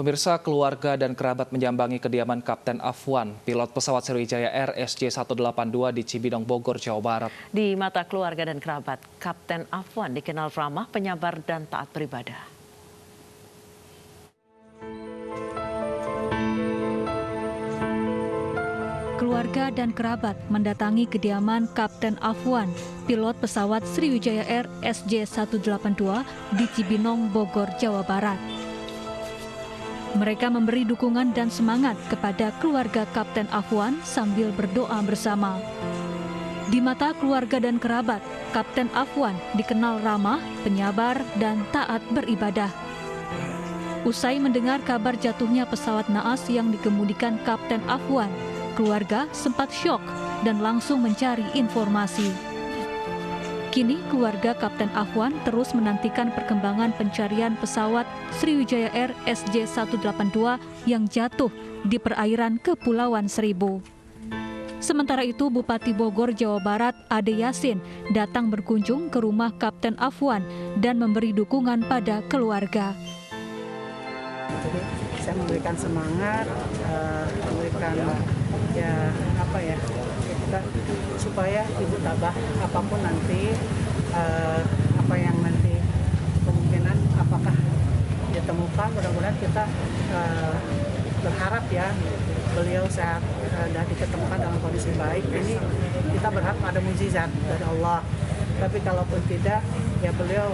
Pemirsa, keluarga dan kerabat menyambangi kediaman Kapten Afwan, pilot pesawat Sriwijaya Air SJ182 di Cibinong, Bogor, Jawa Barat. Di mata keluarga dan kerabat, Kapten Afwan dikenal ramah, penyabar, dan taat beribadah. Keluarga dan kerabat mendatangi kediaman Kapten Afwan, pilot pesawat Sriwijaya Air SJ182 di Cibinong, Bogor, Jawa Barat. Mereka memberi dukungan dan semangat kepada keluarga Kapten Afwan sambil berdoa bersama. Di mata keluarga dan kerabat, Kapten Afwan dikenal ramah, penyabar, dan taat beribadah. Usai mendengar kabar jatuhnya pesawat naas yang dikemudikan Kapten Afwan, keluarga sempat syok dan langsung mencari informasi. Kini keluarga Kapten Afwan terus menantikan perkembangan pencarian pesawat Sriwijaya Air SJ182 yang jatuh di perairan Kepulauan Seribu. Sementara itu, Bupati Bogor, Jawa Barat, Ade Yasin datang berkunjung ke rumah Kapten Afwan dan memberi dukungan pada keluarga. Jadi saya memberikan semangat, memberikan supaya ibu tabah apapun nanti apa yang nanti kemungkinan apakah ditemukan, mudah-mudahan kita berharap ya beliau saat sudah diketemukan dalam kondisi baik. Ini kita berharap ada mukjizat dari Allah. Tapi kalaupun tidak, ya beliau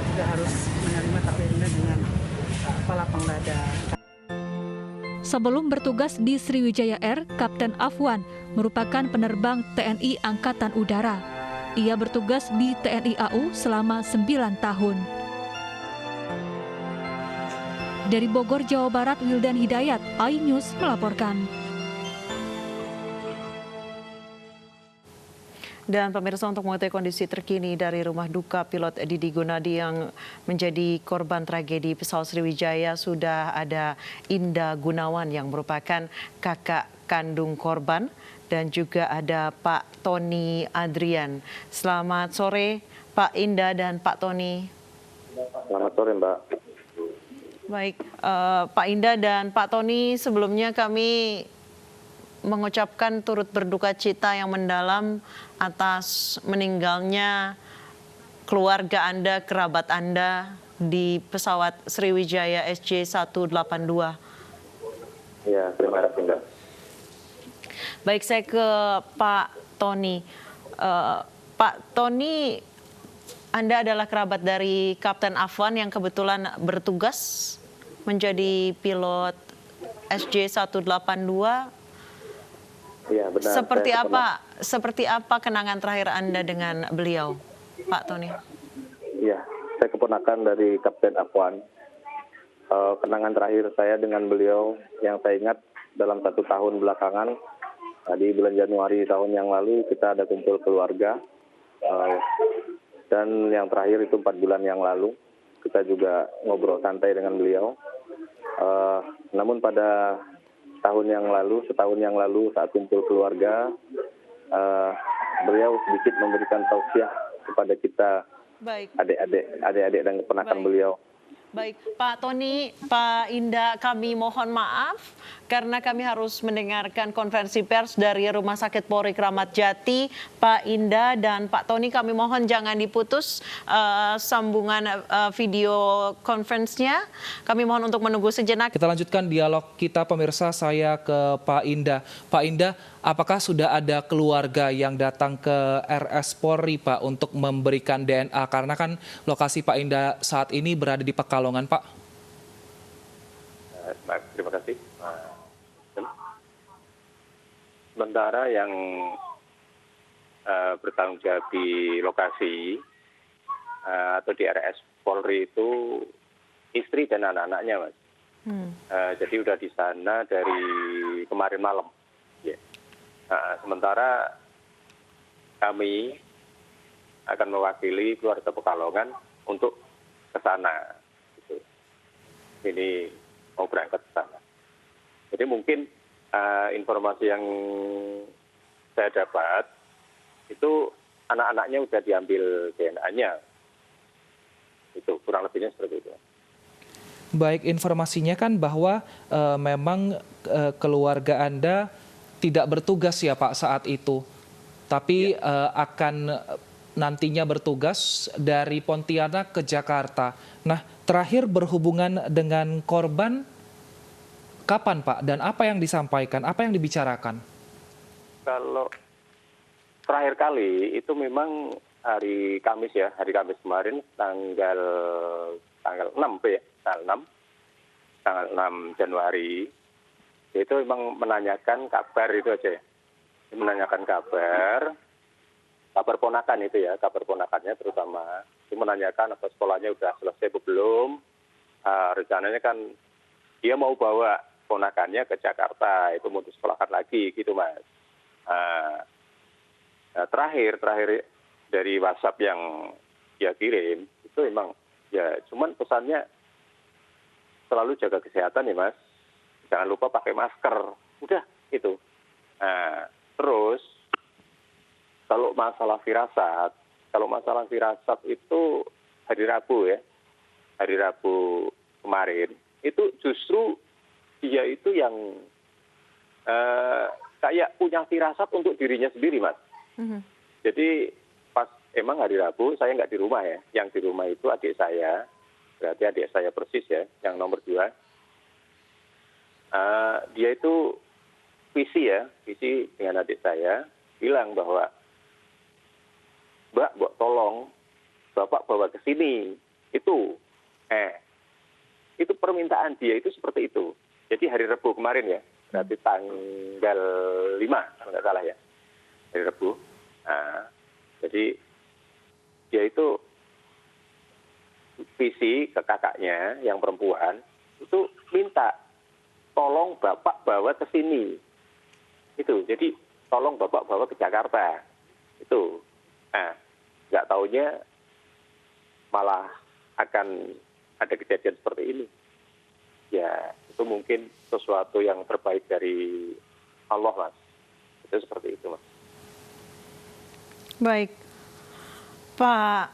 juga harus menerima takdirnya dengan kepala lapang dada. Sebelum bertugas di Sriwijaya Air, Kapten Afwan merupakan penerbang TNI Angkatan Udara. Ia bertugas di TNI AU selama 9 tahun. Dari Bogor, Jawa Barat, Wildan Hidayat, iNews melaporkan. Dan pemirsa, untuk mengetahui kondisi terkini dari rumah duka pilot Didi Gunadi yang menjadi korban tragedi pesawat Sriwijaya, sudah ada Indah Gunawan yang merupakan kakak kandung korban, dan juga ada Pak Tony Adrian. Selamat sore Pak Indah dan Pak Tony. Selamat sore Mbak. Baik, Pak Indah dan Pak Tony, sebelumnya kami mengucapkan turut berduka cita yang mendalam atas meninggalnya keluarga Anda, kerabat Anda di pesawat Sriwijaya SJ182. Ya, terima kasih Mbak. Baik, saya ke Pak Tony. Pak Tony, Anda adalah kerabat dari Kapten Afwan yang kebetulan bertugas menjadi pilot SJ182. Ya, benar. Seperti apa kenangan terakhir Anda dengan beliau, Pak Tony? Ya, saya keponakan dari Kapten Afwan. Kenangan terakhir saya dengan beliau yang saya ingat dalam 1 tahun belakangan, di bulan Januari tahun yang lalu kita ada kumpul keluarga, dan yang terakhir itu 4 bulan yang lalu kita juga ngobrol santai dengan beliau. Namun pada setahun yang lalu saat kumpul keluarga, beliau sedikit memberikan tausiah kepada kita, adik-adik dan keponakan beliau. Baik, Pak Tony, Pak Indah, kami mohon maaf karena kami harus mendengarkan konferensi pers dari Rumah Sakit Polri Kramat Jati. Pak Indah dan Pak Tony, kami mohon jangan diputus sambungan video conference-nya. Kami mohon untuk menunggu sejenak. Kita lanjutkan dialog kita, pemirsa. Saya ke Pak Indah. Pak Indah, apakah sudah ada keluarga yang datang ke RS Polri, Pak, untuk memberikan DNA? Karena kan lokasi Pak Indah saat ini berada di Pekalongan, Pak. Terima kasih. Sementara yang bertanggung jawab di lokasi atau di RS Polri itu istri dan anak-anaknya, Mas. Jadi udah di sana dari kemarin malam. Sementara kami akan mewakili keluarga Pekalongan untuk ke sana. Ini mau berangkat ke sana. Jadi mungkin informasi yang saya dapat itu anak-anaknya sudah diambil DNA-nya. Itu kurang lebihnya seperti itu. Baik, informasinya kan bahwa memang keluarga Anda tidak bertugas ya Pak saat itu, tapi akan nantinya bertugas dari Pontianak ke Jakarta. Nah, terakhir berhubungan dengan korban kapan Pak? Dan apa yang disampaikan, apa yang dibicarakan? Kalau terakhir kali itu memang hari Kamis ya, hari Kamis kemarin tanggal 6 ya, tanggal 6 Januari. Itu memang menanyakan kabar itu aja ya. Menanyakan kabar ponakan itu ya, kabar ponakannya terutama. Itu menanyakan apa sekolahnya udah selesai atau belum. Rencananya kan dia mau bawa ponakannya ke Jakarta, itu mau disekolahkan lagi gitu Mas. Terakhir dari WhatsApp yang dia kirim, itu memang ya cuman pesannya selalu jaga kesehatan ya Mas. Jangan lupa pakai masker. Udah itu. Nah, terus kalau masalah firasat itu hari Rabu ya. Hari Rabu kemarin itu justru dia itu yang kayak punya firasat untuk dirinya sendiri, Mas. Jadi pas emang hari Rabu saya nggak di rumah ya. Yang di rumah itu adik saya. Berarti adik saya persis ya, yang nomor 2. Dia itu visi dengan adik saya, bilang bahwa Mbak, tolong Bapak bawa ke sini. Itu permintaan dia itu seperti itu. Jadi hari Rabu kemarin ya, berarti tanggal 5, kalau nggak salah ya, hari Rabu. Jadi dia itu visi ke kakaknya yang perempuan, itu minta tolong Bapak bawa ke sini. Itu, jadi tolong Bapak bawa ke Jakarta. Itu. Nah, nggak taunya malah akan ada kejadian seperti ini. Ya, itu mungkin sesuatu yang terbaik dari Allah, Mas. Itu seperti itu, Mas. Baik, Pak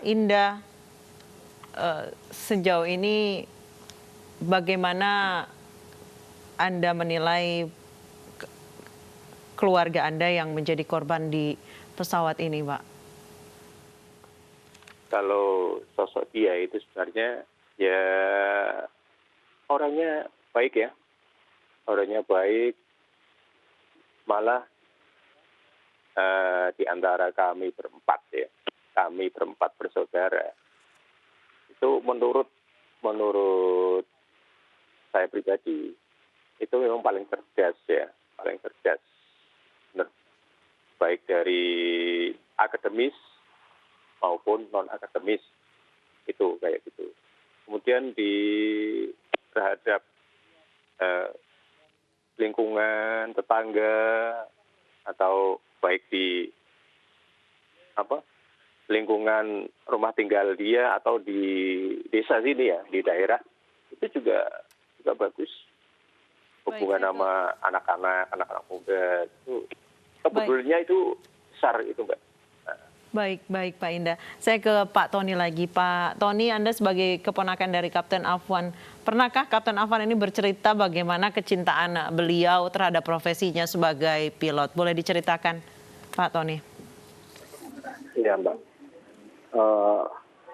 Indah, sejauh ini bagaimana Anda menilai keluarga Anda yang menjadi korban di pesawat ini, Pak? Kalau sosok dia itu sebenarnya ya orangnya baik ya. Orangnya baik, malah di antara kami berempat ya, kami berempat bersaudara, itu menurut saya pribadi, itu memang paling cerdas ya, paling cerdas. Benar. Baik dari akademis maupun non-akademis, itu kayak gitu. Kemudian terhadap lingkungan, tetangga, atau baik di lingkungan rumah tinggal dia atau di desa sini ya, di daerah, itu juga bagus. Hubungan sama anak-anak muda itu sebetulnya itu besar itu, Mbak. Baik Pak Indah. Saya ke Pak Tony lagi. Pak Tony, Anda sebagai keponakan dari Kapten Afwan, pernahkah Kapten Afwan ini bercerita bagaimana kecintaan beliau terhadap profesinya sebagai pilot? Boleh diceritakan, Pak Tony? Iya, Mbak.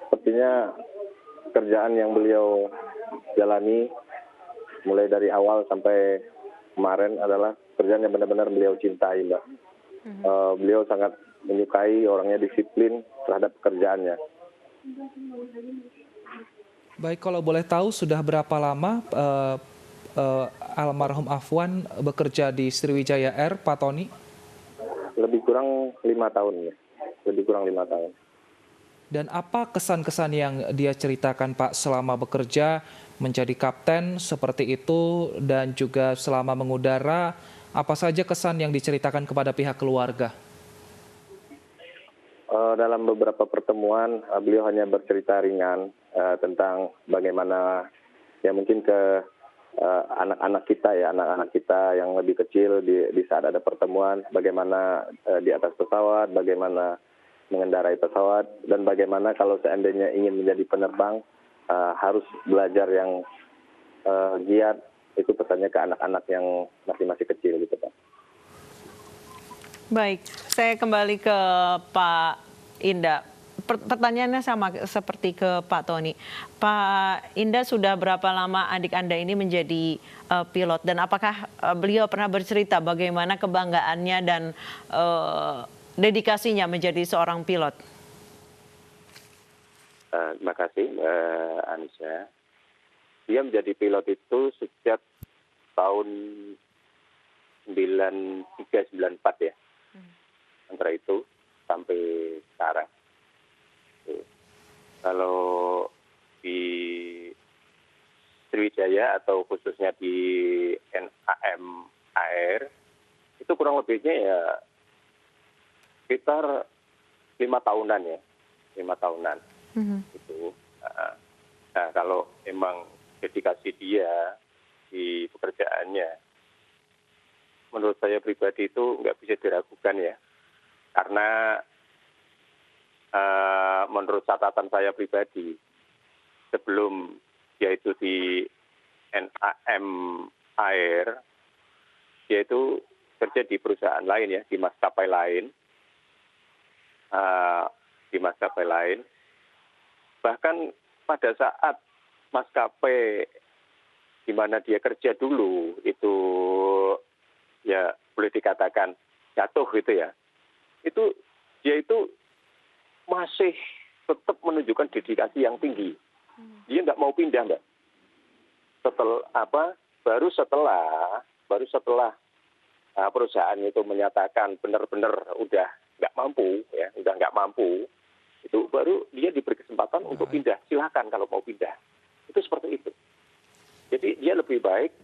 Sepertinya kerjaan yang beliau jalani mulai dari awal sampai kemarin adalah kerjaan yang benar-benar beliau cintai, Mbak. Beliau sangat menyukai, orangnya disiplin terhadap pekerjaannya. Baik, kalau boleh tahu sudah berapa lama almarhum Afwan bekerja di Sriwijaya Air, Pak Tony? Lebih kurang 5 tahun ya. Lebih kurang 5 tahun. Dan apa kesan-kesan yang dia ceritakan Pak selama bekerja menjadi kapten seperti itu dan juga selama mengudara, apa saja kesan yang diceritakan kepada pihak keluarga? Dalam beberapa pertemuan beliau hanya bercerita ringan tentang bagaimana ya mungkin ke anak-anak kita yang lebih kecil di saat ada pertemuan, bagaimana di atas pesawat, bagaimana mengendarai pesawat, dan bagaimana kalau seandainya ingin menjadi penerbang harus belajar yang giat, itu pesannya ke anak-anak yang masih kecil gitu Pak. Baik, saya kembali ke Pak Indah. Pertanyaannya sama seperti ke Pak Tony. Pak Indah, sudah berapa lama adik Anda ini menjadi pilot, dan apakah beliau pernah bercerita bagaimana kebanggaannya dan dedikasinya menjadi seorang pilot? Terima kasih Mbak Anissa. Dia menjadi pilot itu sejak tahun 93-94 ya. Antara itu sampai sekarang. Kalau di Sriwijaya atau khususnya di NAM AR, itu kurang lebihnya ya sekitar 5 tahunan ya. 5 tahunan. Gitu. Nah, kalau emang dedikasi dia di pekerjaannya, menurut saya pribadi itu nggak bisa diragukan ya. Karena menurut catatan saya pribadi, sebelum dia itu di NAM AIR, dia itu kerja di perusahaan lain ya, di maskapai lain. Bahkan pada saat maskapai di mana dia kerja dulu itu ya boleh dikatakan jatuh gitu ya, itu dia itu masih tetap menunjukkan dedikasi yang tinggi. Dia nggak mau pindah, Mbak. Baru setelah perusahaan itu menyatakan benar-benar udah nggak mampu, itu baru dia diberi kesempatan untuk pindah. Silakan kalau mau pindah. Itu seperti itu. Jadi dia lebih baik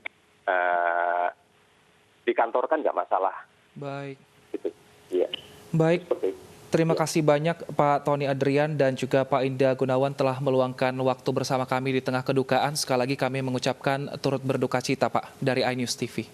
dikantorkan nggak masalah. Baik. Gitu. Iya. Baik. Seperti itu. Terima kasih banyak Pak Tony Adrian dan juga Pak Indah Gunawan telah meluangkan waktu bersama kami di tengah kedukaan. Sekali lagi kami mengucapkan turut berduka cita Pak dari iNews TV.